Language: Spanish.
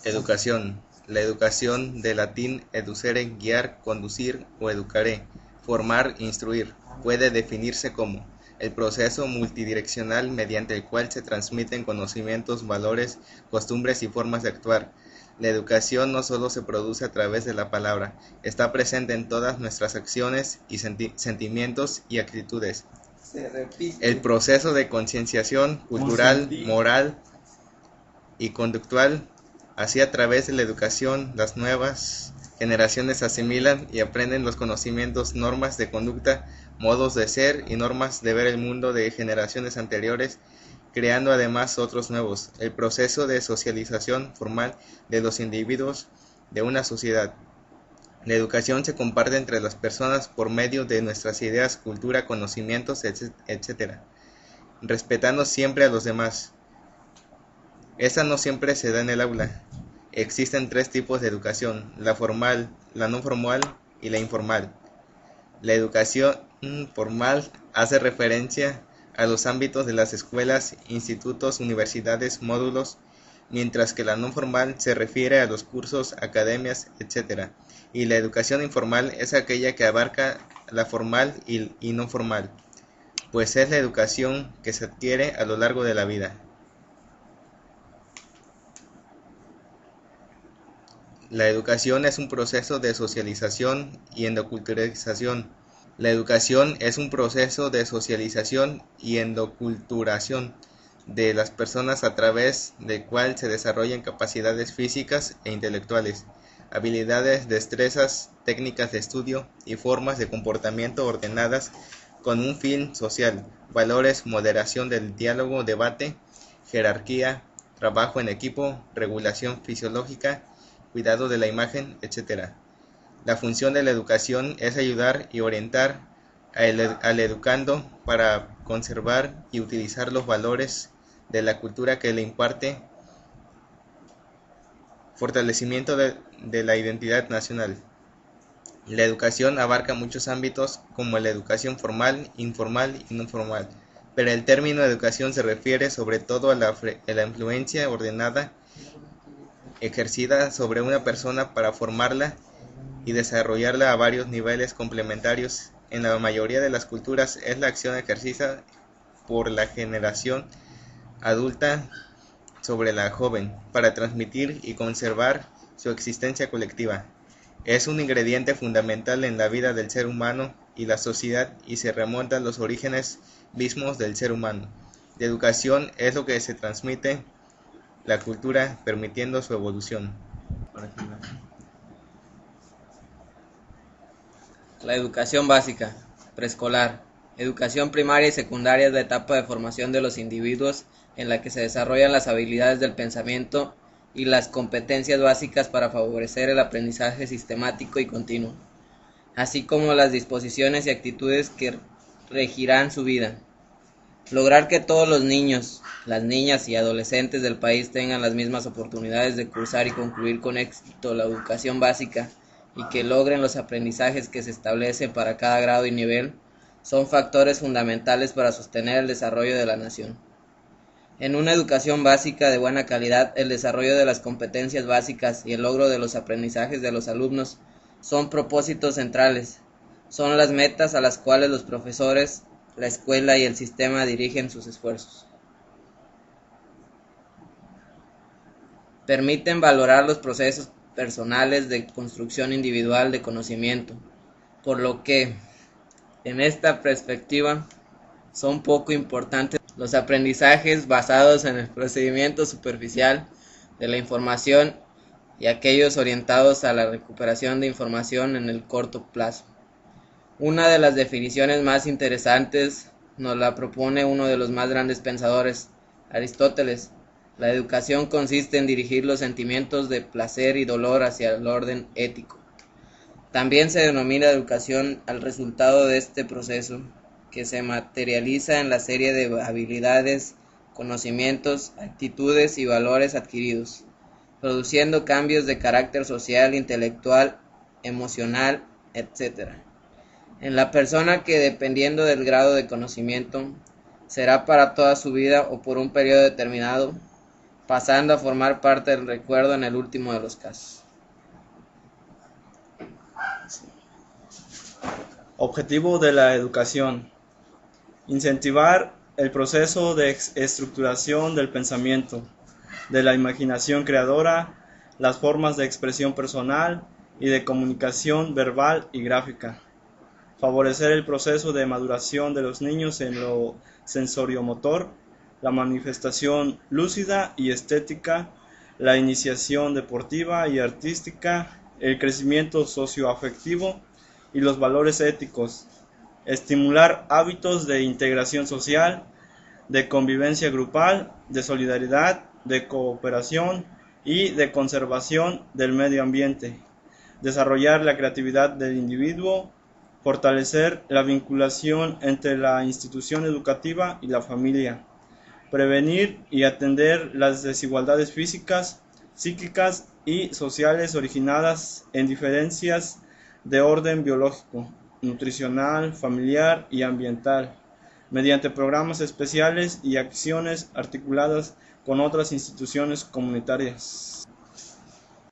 Educación. La educación del latín educere, guiar, conducir o educare, formar, instruir. Puede definirse como el proceso multidireccional mediante el cual se transmiten conocimientos, valores, costumbres y formas de actuar. La educación no solo se produce a través de la palabra, está presente en todas nuestras acciones y sentimientos y actitudes. El proceso de concienciación cultural, moral y conductual. Así, a través de la educación, las nuevas generaciones asimilan y aprenden los conocimientos, normas de conducta, modos de ser y normas de ver el mundo de generaciones anteriores, creando además otros nuevos. El proceso de socialización formal de los individuos de una sociedad. La educación se comparte entre las personas por medio de nuestras ideas, cultura, conocimientos, etc., respetando siempre a los demás. Esta no siempre se da en el aula. Existen tres tipos de educación: la formal, la no formal y la informal. La educación formal hace referencia a los ámbitos de las escuelas, institutos, universidades, módulos, mientras que la no formal se refiere a los cursos, academias, etc. Y la educación informal es aquella que abarca la formal y no formal, pues es la educación que se adquiere a lo largo de la vida. La educación es un proceso de socialización y endoculturación. La educación es un proceso de socialización y endoculturación de las personas a través del cual se desarrollan capacidades físicas e intelectuales, habilidades, destrezas, técnicas de estudio y formas de comportamiento ordenadas con un fin social, valores, moderación del diálogo, debate, jerarquía, trabajo en equipo, regulación fisiológica, cuidado de la imagen, etc. La función de la educación es ayudar y orientar al educando para conservar y utilizar los valores de la cultura que le imparte, fortalecimiento de la identidad nacional. La educación abarca muchos ámbitos como la educación formal, informal y no formal, pero el término educación se refiere sobre todo a la influencia ordenada ejercida sobre una persona para formarla y desarrollarla a varios niveles complementarios. En la mayoría de las culturas es la acción ejercida por la generación adulta sobre la joven para transmitir y conservar su existencia colectiva. Es un ingrediente fundamental en la vida del ser humano y la sociedad y se remonta a los orígenes mismos del ser humano. La educación es lo que se transmite la cultura permitiendo su evolución. La educación básica, preescolar. Educación primaria y secundaria es la etapa de formación de los individuos en la que se desarrollan las habilidades del pensamiento y las competencias básicas para favorecer el aprendizaje sistemático y continuo, así como las disposiciones y actitudes que regirán su vida. Lograr que todos los niños, las niñas y adolescentes del país tengan las mismas oportunidades de cursar y concluir con éxito la educación básica y que logren los aprendizajes que se establecen para cada grado y nivel son factores fundamentales para sostener el desarrollo de la nación. En una educación básica de buena calidad, el desarrollo de las competencias básicas y el logro de los aprendizajes de los alumnos son propósitos centrales, son las metas a las cuales los profesores, la escuela y el sistema dirigen sus esfuerzos. Permiten valorar los procesos personales de construcción individual de conocimiento, por lo que, en esta perspectiva, son poco importantes los aprendizajes basados en el procedimiento superficial de la información y aquellos orientados a la recuperación de información en el corto plazo. Una de las definiciones más interesantes nos la propone uno de los más grandes pensadores, Aristóteles. La educación consiste en dirigir los sentimientos de placer y dolor hacia el orden ético. También se denomina educación al resultado de este proceso, que se materializa en la serie de habilidades, conocimientos, actitudes y valores adquiridos, produciendo cambios de carácter social, intelectual, emocional, etc. en la persona que, dependiendo del grado de conocimiento, será para toda su vida o por un periodo determinado, pasando a formar parte del recuerdo en el último de los casos. Objetivo de la educación: incentivar el proceso de estructuración del pensamiento, de la imaginación creadora, las formas de expresión personal y de comunicación verbal y gráfica. Favorecer el proceso de maduración de los niños en lo sensoriomotor, la manifestación lúcida y estética, la iniciación deportiva y artística, el crecimiento socioafectivo y los valores éticos. Estimular hábitos de integración social, de convivencia grupal, de solidaridad, de cooperación y de conservación del medio ambiente. Desarrollar la creatividad del individuo, fortalecer la vinculación entre la institución educativa y la familia, prevenir y atender las desigualdades físicas, psíquicas y sociales originadas en diferencias de orden biológico, nutricional, familiar y ambiental, mediante programas especiales y acciones articuladas con otras instituciones comunitarias.